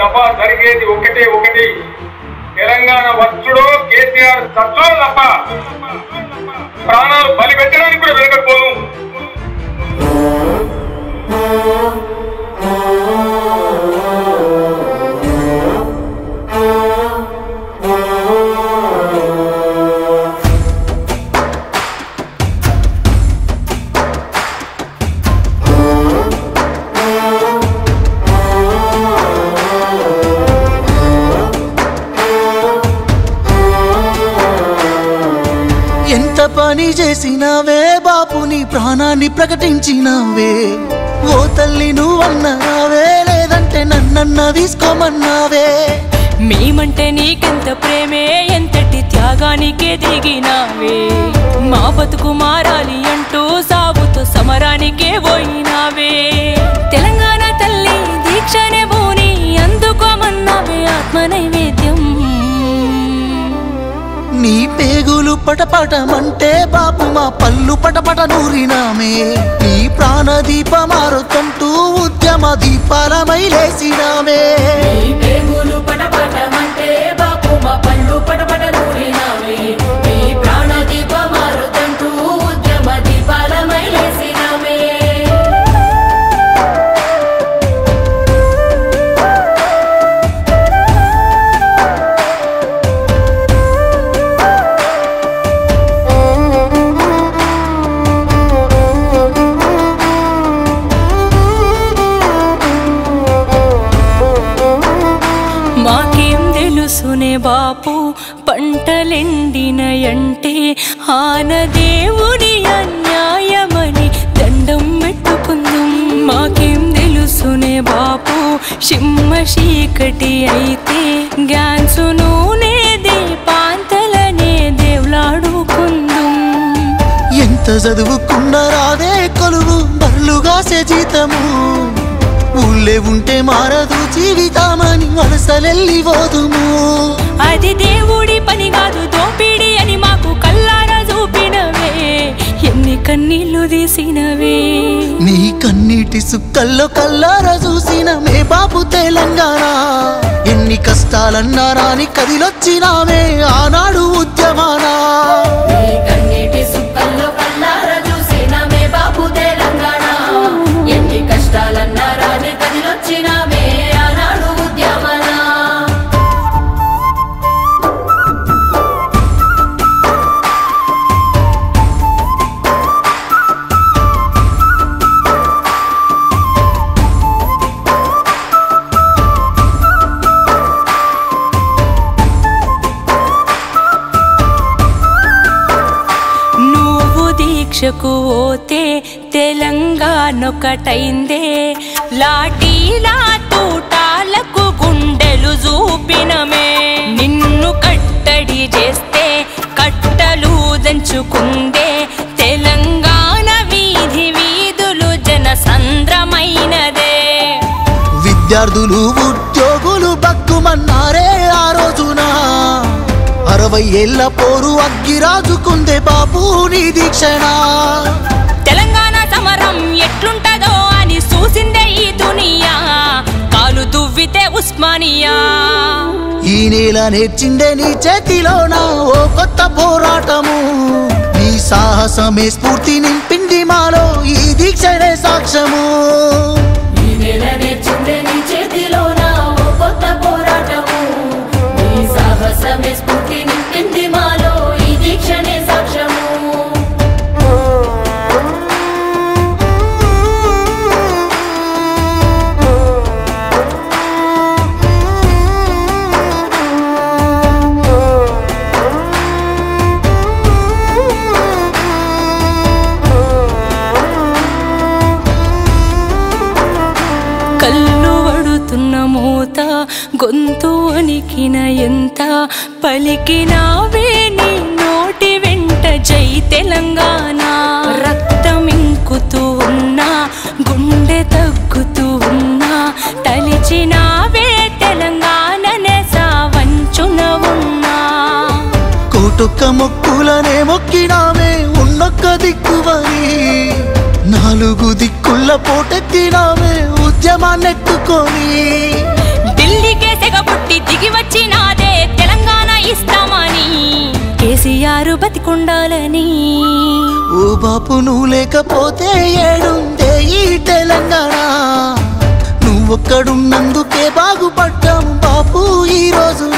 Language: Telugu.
దఫా జరిగేది ఒకటి తెలంగాణ వచ్చుడో కేసీఆర్ చచ్చో తప్ప ప్రాణాలు బలి పెట్టడానికి కూడా వెనకపోను. ఎంత పని చేసినావే బాపు, నీ ప్రాణాన్ని ప్రకటించినావే. ఓ తల్లి నువ్వన్నావే, లేదంటే నన్నన్న తీసుకోమన్నావే. మేమంటే నీకెంత ప్రేమే, ఎంతటి త్యాగానికే దిగినావే. మా బతుకు మారాలి అంటూ సాగుతూ సమరానికే పోయినావే. తెలంగాణ తల్లి దీక్షనే భూని అందుకోమన్నావే ఆత్మ నైవేద్యం. నీ పేగులు పటపటమంటే బాపు మా పళ్ళు పటపట నూరినామే. నీ ప్రాణ దీపమారుతంటూ ఉద్యమ దీపాలమై లేసినామే. పేగులు పటపటమంటే బాపు మా పళ్ళు పటపట నూరినామే. నీ ప్రాణ దీపమారుతంటూ ఉద్యమ దీపాలమై లేసినామే. మాకేం తెలుసునే బాపు పంటలెండినయంటే ఆనదేవుని అన్యాయమని దండం పెట్టుకుందాం. మాకేం తెలుసునే బాపు సింహ చీకటి అయితే గ్యాన్సు నూనె దీపాంతలనే దేవులాడుకుందాం. ఎంత చదువుకున్న రాదే కొలువు బర్లుగాసే జీతము. ఊళ్ళే ఉంటే మారదు జీవితామని వలసలెల్లి పోదుము. అది దేవుడి పని కాదు దోపిడి అని మాకు కల్లారా చూపినవే. ఎన్ని కన్నీళ్లు తీసినవే. నీ కన్నీటి సుక్కల్లో కల్లారా చూసిన మే బాపు తెలంగాణ. ఎన్ని కష్టాలన్నా రాని కదిలొచ్చినామే ఆనాడు ఉద్యమానా. కన్నీటి సుక్కల్లో కల్లారా చూసిన మే బాపు తెలంగాణ. ఎన్ని కష్టాలన్నా రాని కదిలొచ్చినామే ఆనాడు ఉద్యమానా. దీక్షకు పోతే తెలంగాణొకటైందే. లాఠీలా తూటాలకు గుండెలు చూపినమే. నిన్ను కట్టడి చేస్తే కట్టలు దంచుకుందే. తెలంగాణ వీధి వీధులు జనసంద్రమైనదే. విద్యార్థులు ఉద్యోగులు బక్కుమన్నారే ఆ రోజున. 60 ఏళ్ల పోరు అగ్గిరాజుకుందే బాపు నీ దీక్షణ. తెలంగాణ సమరం ఎట్లుంటదో అని చూసిందే ఈ దునియా. కాలు దువ్వితే ఉస్మానియా. ఈ నేల నేర్చిందే నీ చేతిలోన ఓ కొత్త పోరాటము. నీ సాహసమే స్ఫూర్తి నింపింది మాలో ఈ దీక్షనే సాక్ష్యము. ఈ నేల నేర్చిందే నీ చేతిలోన ఓ కొత్త పోరాటము. నీ సాహసమే స్ఫూర్తి నింపింది మాలో ఈ దీక్షనే సాక్ష్యము. కళ్ళు వడుతున్న మూత గొంతు వణికిన ఎంత పలికినావే నీ నోటి వెంట జై తెలంగాణ. రక్తమింకుతూ ఉన్నా గుండె తగ్గుతూ ఉన్నా తలిచినావే తెలంగాణనే సావంచున ఉన్నా. కోటొక్క మొక్కులనే మొక్కినామే ఉన్నొక్క దిక్కువని. 4 దిక్కుల పోటెత్తినామే ఉద్యమాన్నెత్తుకొని. ఢిల్లీకే సెగ పుట్టి దిగి వచ్చినాదే తెలంగాణ ఇస్తామని కేసీఆర్ బతికుండాలని ఓ బాపు నువ్వు లేకపోతే ఏడుందే ఈ తెలంగాణ నువ్వొక్కడున్నందుకే బాగుపడ్డాం బాపు ఈ రోజున